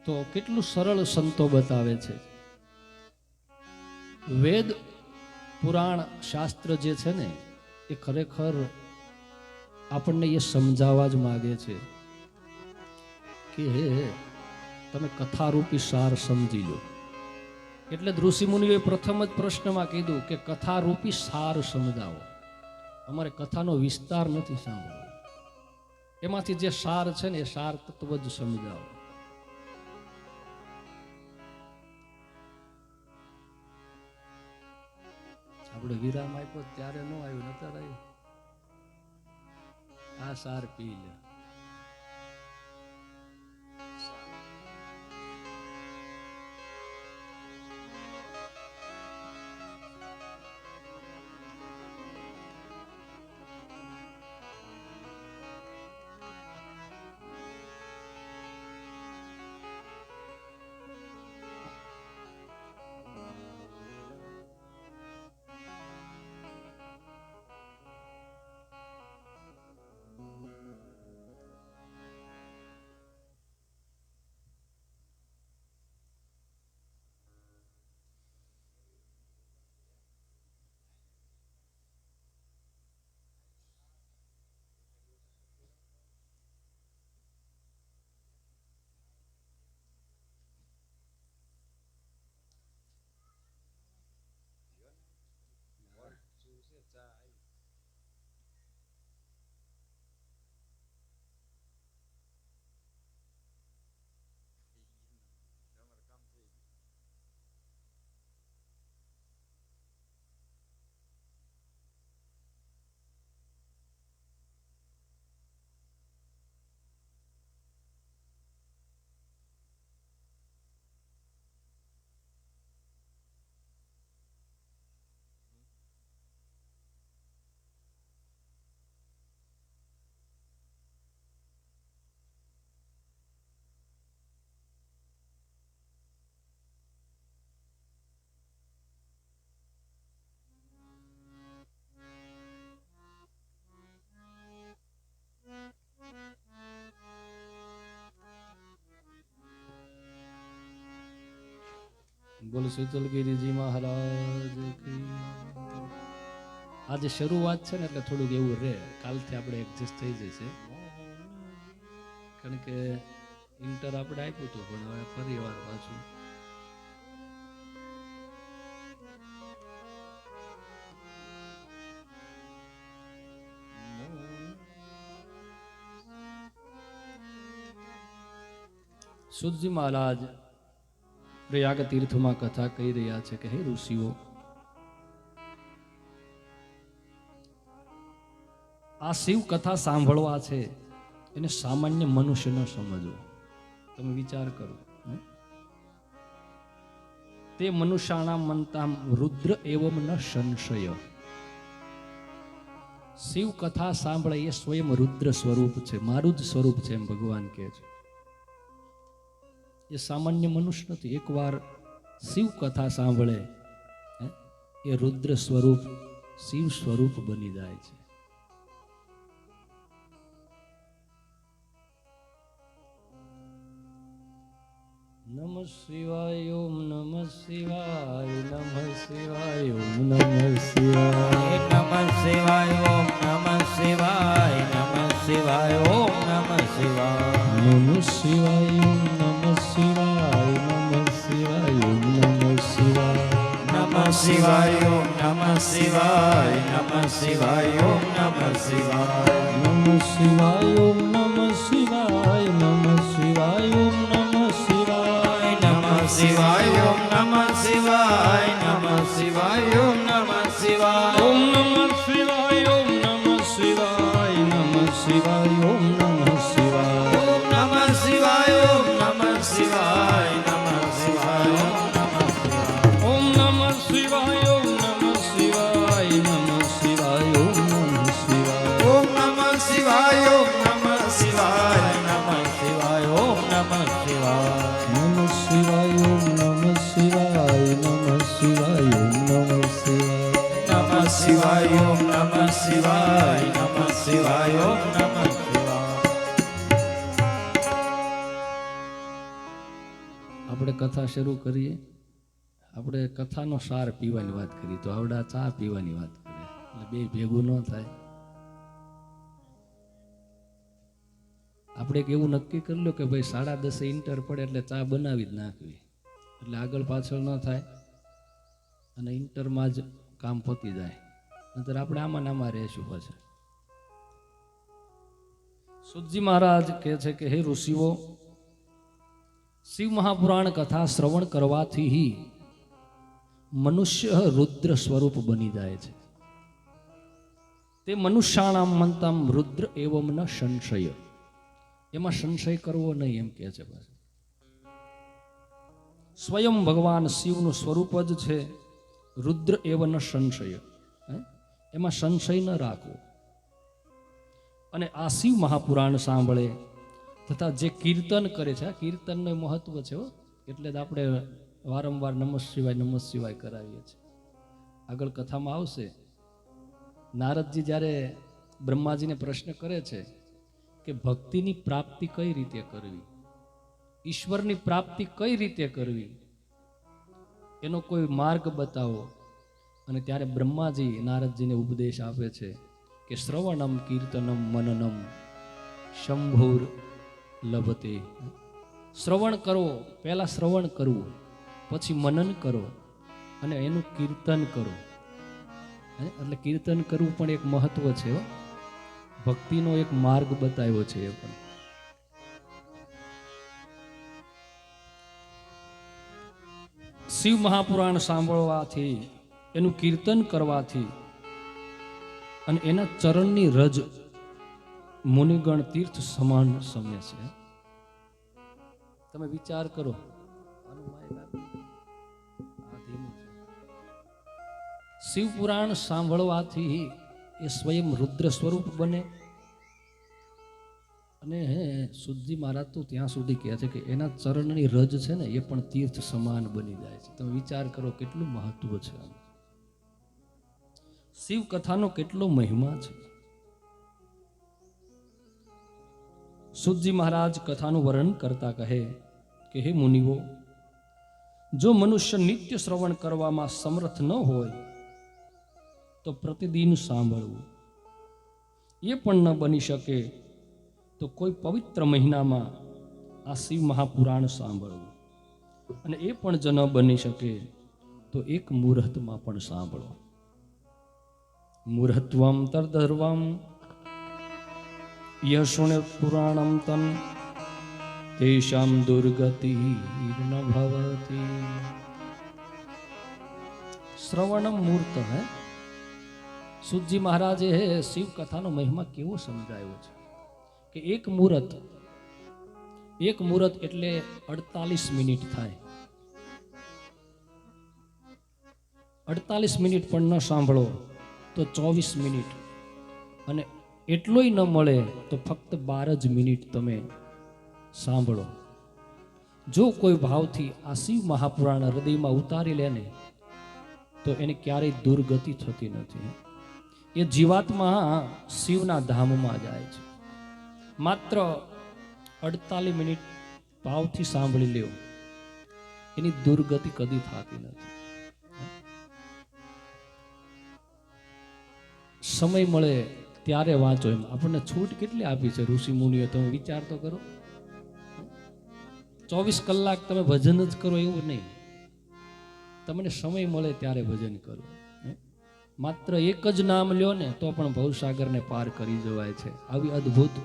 S1: તો કેટલું સરળ સંતો બતાવે છે. વેદ પુરાણ શાસ્ત્ર જે છે ને એ ખરેખર આપણને એ સમજાવવા જ માગે છે કે તમે કથારૂપી સાર સમજી લો. એટલે જ ઋષિમુનિઓએ પ્રથમ જ પ્રશ્નમાં કીધું કે કથારૂપી સાર સમજાવો. અમારે કથાનો વિસ્તાર નથી સાંભળવો, એમાંથી જે સાર છે ને એ સાર તત્વ જ સમજાવો. આપણે વિરામ આપ્યો ત્યારે ન આવ્યું, નતર આવ્યું. આ સાર પી લે. બોલ શીતલગીરીજી મહારાજ કી. આજે શરૂઆત છે ને એટલે થોડુંક એવું રહે, કાલથી આપણે એડજસ્ટ થઈ જશે. કારણ કે ઇન્ટર આપણે આપ્યું હતું પણ હવે ફરી વાર પાછું સુતજી મહારાજ પ્રયાગ તીર્થમાં કથા કહી રહ્યા છે કે હે ઋષિઓ, આ શિવ કથા સાંભળવા છે એને સામાન્ય મનુષ્ય ન સમજવો. તમે વિચાર કરો, તે મનુષ્યાણામ મંતામ રુદ્ર એવમ ન સંશય. શિવ કથા સાંભળે એ સ્વયં રુદ્ર સ્વરૂપ છે, મારું જ સ્વરૂપ છે એમ ભગવાન કહે છે. એ સામાન્ય મનુષ્ય નથી. એકવાર શિવ કથા સાંભળે એ રુદ્ર સ્વરૂપ શિવ સ્વરૂપ બની જાય છે. નમઃ શિવાય ઓમ નમઃ શિવાય નમઃ શિવાય ઓમ નમઃ શિવાય
S2: નમઃ શિવાય ઓમ નમઃ શિવાય નમઃ શિવાય ઓમ નમઃ શિવાય
S1: નમઃ શિવાય ઓમ નમઃ શિવાય નમઃ શિવાય ઓમ નમઃ શિવાય
S2: નમઃ શિવાય ઓમ નમઃ શિવાય નમઃ શિવાય ઓમ નમઃ શિવાય
S1: નમઃ શિવાય ઓમ નમઃ શિવાય નમઃ શિવાય ઓમ નમઃ શિવાય
S2: નમઃ શિવાય ઓમ નમઃ શિવાય નમઃ શિવાય ઓમ નમઃ શિવાય
S1: ઓમ નમઃ શિવાય ઓમ નમઃ શિવાય નમઃ શિવાય ઓમ નમઃ શિવાય
S2: ઓમ નમઃ શિવાય ઓમ નમઃ શિવાય નમઃ શિવાય
S1: ઓમ નમઃ શિવાય ઓમ નમઃ શિવાય નમઃ શિવાય ઓમ નમઃ શિવાય
S2: ઓમ નમઃ શિવાય ઓમ નમઃ શિવાય નમઃ શિવાય ઓમ નમઃ શિવાય
S1: નમઃ શિવાય ઓમ નમઃ શિવાય નમઃ શિવાય ઓમ નમઃ શિવાય
S2: નમઃ શિવાય ઓમ નમઃ શિવાય નમઃ શિવાય ઓમ નમઃ શિવાય
S1: આપણે કથા શરૂ કરીએ. આપણે કથાનો સાર પીવાની વાત કરી તો આવડા ચા પીવાની વાત કરે એટલે બે ભેગું ન થાય. આપણે એક એવું નક્કી કરી લો કે ભાઈ 10:30 ઇન્ટર પડે એટલે ચા બનાવી જ નાખવી, એટલે આગળ પાછળ ન થાય અને ઇન્ટરમાં જ કામ પતી જાય. નહીતર આપણે આમાં ને આમાં રહેશું. પછી સુતજી મહારાજ કહે છે કે હે ઋષિઓ, શિવ મહાપુરાણ કથા શ્રવણ કરવાથી મનુષ્ય રુદ્ર સ્વરૂપ બની જાય છે. તે મનુષ્યાણામ મંતમ રુદ્ર એવમ ન સંશય. એમાં સંશય કરવો નહીં એમ કહે છે. સ્વયં ભગવાન શિવનું સ્વરૂપ જ છે રુદ્ર એવ ન સંશય. એમાં સંશય ન રાખવો. અને આ શિવ મહાપુરાણ સાંભળે તથા જે કીર્તન કરે છે, આ કીર્તનનું મહત્વ છે એટલે જ આપણે વારંવાર નમઃ શિવાય કરાવીએ છીએ. આગળ કથામાં આવશે, નારદજી જ્યારે બ્રહ્માજીને પ્રશ્ન કરે છે કે ભક્તિની પ્રાપ્તિ કઈ રીતે કરવી, ઈશ્વરની પ્રાપ્તિ કઈ રીતે કરવી, એનો કોઈ માર્ગ બતાવો. અને ત્યારે બ્રહ્માજી નારદજીને ઉપદેશ આપે છે કે શ્રવણમ કીર્તનમ મનનમ શંભુર લભતે. શ્રવણ કરો, પહેલા શ્રવણ કરવું, પછી મનન કરો અને એનું કીર્તન કરો. એટલે કીર્તન કરવું પણ એક મહત્વ છે. ભક્તિનો એક માર્ગ બતાવ્યો છે. એ પણ શિવ મહાપુરાણ સાંભળવાથી, એનું કીર્તન કરવાથી અને એના ચરણની રજ મુનિગણ તીર્થ સમાન સમ્ય છે. તમે વિચાર કરો, શિવ પુરાણ સાંભળવાથી એ સ્વયં રુદ્ર સ્વરૂપ બને. અને સુતજી મહારાજ તો ત્યાં સુધી કહે છે કે એના ચરણની રજ છે ને એ પણ તીર્થ સમાન બની જાય છે. તમે વિચાર કરો કેટલું મહત્વ છે. શિવ કથાનો કેટલો મહિમા છે. સુતજી મહારાજ કથાનું વર્ણન કરતા કહે કે હે મુનિઓ, જો મનુષ્ય નિત્ય શ્રવણ કરવામાં સમર્થ ન હોય તો પ્રતિદિન સાંભળવું. એ પણ ન બની શકે તો કોઈ પવિત્ર મહિનામાં આ શિવ મહાપુરાણ સાંભળવું. અને એ પણ જો ન બની શકે તો એક મુહૂર્તમાં પણ સાંભળો. મુહૂર્તવમ તર્ધર્વમ યશુને પુરાણમ તન તેષામ દુર્ગતિ ન ભવતી. શ્રવણમ મૂર્ત હે. સુતજી મહારાજે શિવ કથાનો મહિમા કેવો સમજાયો છે કે એક મુહૂર્ત એક મુહૂર્ત એટલે 48 મિનિટ થાય. 48 મિનિટ પણ ન સાંભળો તો 24 મિનિટ, અને એટલોય ન મળે તો ફક્ત 12 જ મિનિટ તમે સાંભળો. જો કોઈ ભાવથી આ શિવ મહાપુરાણ હૃદયમાં ઉતારી લે ને તો એને ક્યારેય દુર્ગતિ થતી નથી. એ જીવાત્મા શિવના ધામમાં જાય છે. માત્ર 48 મિનિટ ભાવથી સાંભળી લ્યો, એની દુર્ગતિ કદી થતી નથી. સમય મળે ત્યારે વાંચો. એમ આપણને છૂટ કેટલી આપી છે ઋષિ મુનિઓ, તમે વિચાર તો કરો. 24 કલાક તમે ભજન જ કરો એવું નહીં, તમને સમય મળે ત્યારે ભજન કરો. માત્ર એક જ નામ લ્યો ને તો પણ ભવસાગરને પાર કરી જવાય છે. આવી અદ્ભુત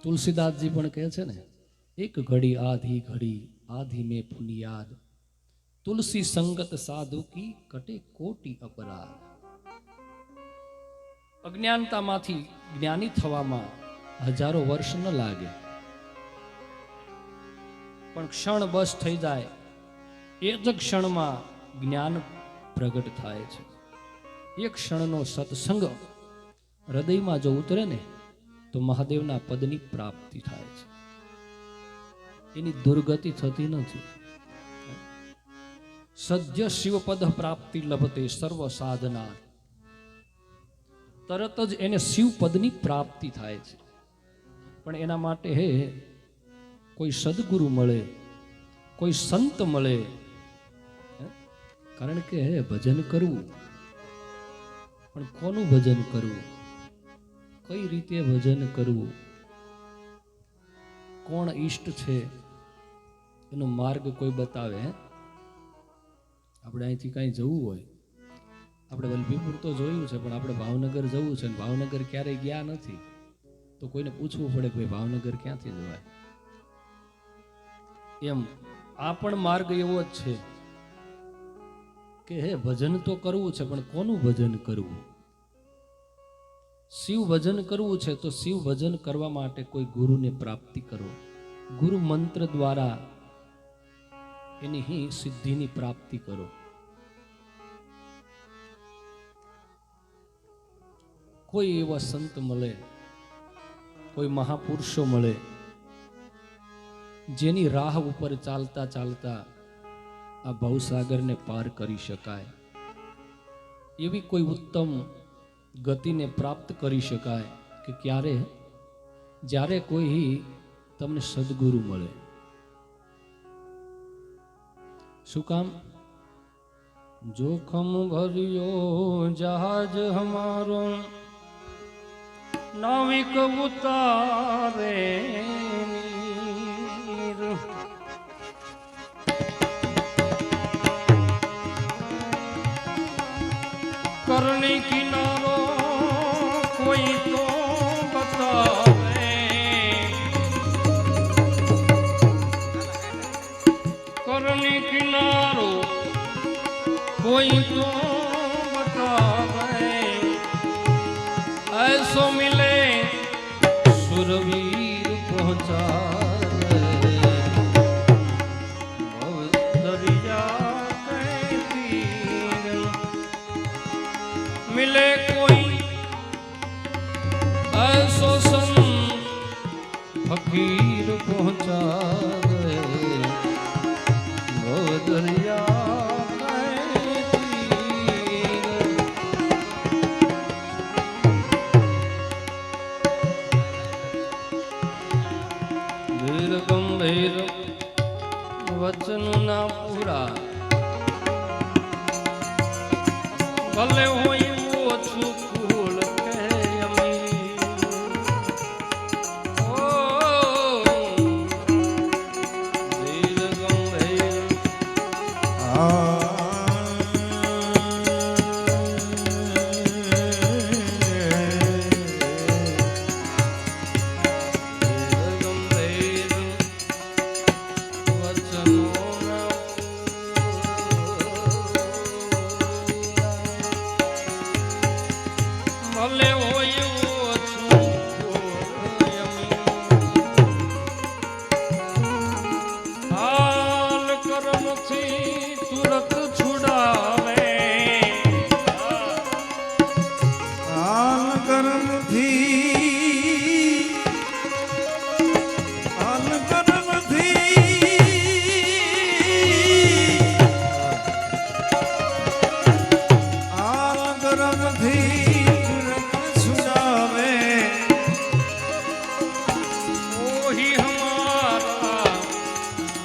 S1: તુલસીદાસજી પણ કહે છે ને, એક ઘડી આધી में पुनियाद, तुलसी संगत साधु की कटे कोटि अपराध. અજ્ઞાનતામાંથી જ્ઞાની થવામાં હજારો વર્ષ ન લાગે, પણ ક્ષણ બસ થઈ જાય, એ જ ક્ષણમાં જ્ઞાન પ્રગટ થાય છે. એક ક્ષણનો સત્સંગ હૃદયમાં જો ઉતરે ને તો મહાદેવના પદની પ્રાપ્તિ થાય છે. એની દુર્ગતિ થતી નથી. સદ્ય શિવપદ પ્રાપ્તિ લભતે સર્વ સાધના, તરત જ એને શિવપદની પ્રાપ્તિ થાય છે. પણ એના માટે કોઈ સદગુરુ મળે, કોઈ સંત મળે. કારણ કે ભજન કરવું, પણ કોનું ભજન કરવું, કઈ રીતે ભજન કરવું, કોણ ઈષ્ટ છે એનો માર્ગ કોઈ બતાવે. આપણે અહીંથી કાંઈ જવું હોય, આપણે વલભીપુર તો જોયું છે, પણ આપણે ભાવનગર જવું છે, ભાવનગર ક્યારેય ગયા નથી, તો કોઈને પૂછવું પડે કે ભાઈ ભાવનગર ક્યાંથી જવાય. એમ આ પણ માર્ગ એવો જ છે કે ભજન તો કરવું છે, પણ કોનું ભજન કરવું. શિવ ભજન કરવું છે તો શિવ ભજન કરવા માટે કોઈ ગુરુને પ્રાપ્તિ કરો. ગુરુ મંત્ર દ્વારા એની સિદ્ધિની પ્રાપ્તિ કરો. કોઈ એવા સંત મળે, કોઈ મહાપુરુષો મળે, જેની રાહ ઉપર ચાલતા ચાલતા આ ભવસાગરને પાર કરી શકાય, એવી કોઈ ઉત્તમ ગતિને પ્રાપ્ત કરી શકાય કે ક્યારે, જ્યારે કોઈ તમને સદગુરુ મળે. શું કામ? જોખમ ભર્યો જહાજ હમારો નાવિક ઉતારે નીર, કરણી કિનારો કોઈ તો બતાવે, કરણી કિનારો કોઈ તો બતાવે, ऐसो मिले सुरवीर पहुंचावे, भव दरिया के तीर मिले कोई ऐसो संत फकीर पहुंचावे, भव दरिया ગંભીર વચન ના પૂરા, ભલે હોય ઓછું કુલ કે અમીર. ઓ ધીર ગંભીર ही हमारा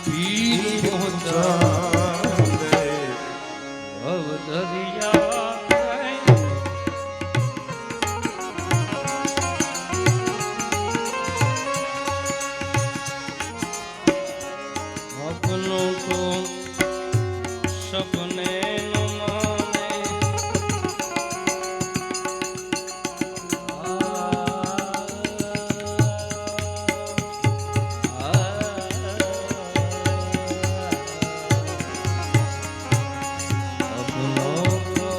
S1: वीर पहुंचा भवदरिया अपनों को सपने न माने अपनों को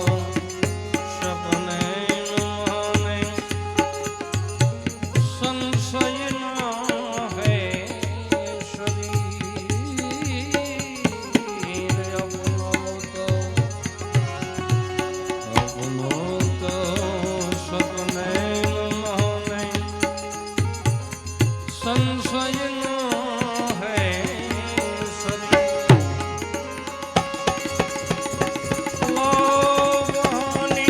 S1: सपने न माने संशय न है शरीर अपनों को सपने न माने संशय न है शरीर लोभानी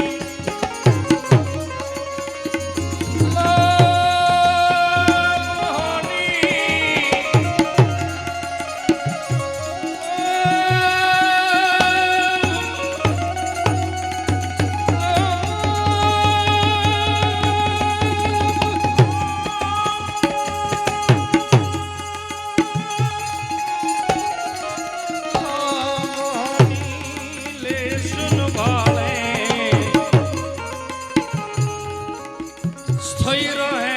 S1: સ્થિર હે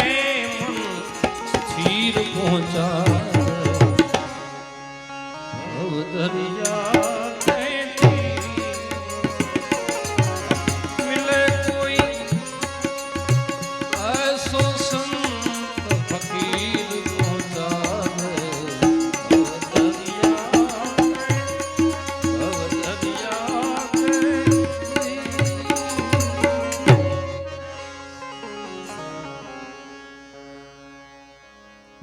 S1: મન સ્થિર પહોંચા ભવદરિયા मिले कोई ऐसो संत फकीर पहुंचा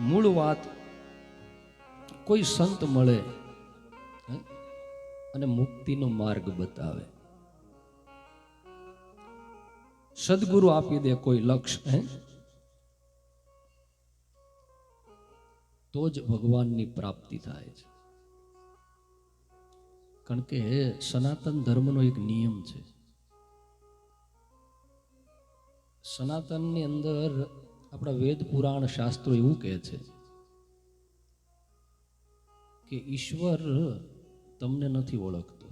S1: મૂળ વાત કોઈ સંત મળે અને મુક્તિનો માર્ગ બતાવે સદગુરુ આપી દે કોઈ લક્ષ્ય તો જ ભગવાનની પ્રાપ્તિ થાય છે કારણ કે સનાતન ધર્મનો એક નિયમ છે સનાતનની અંદર આપણા વેદ પુરાણ શાસ્ત્રો એવું કહે છે કે ઈશ્વર તમને નથી ઓળખતો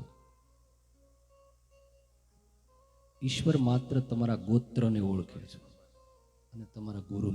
S1: ઈશ્વર માત્ર તમારા ગોત્રને ઓળખે છે અને તમારા ગુરુ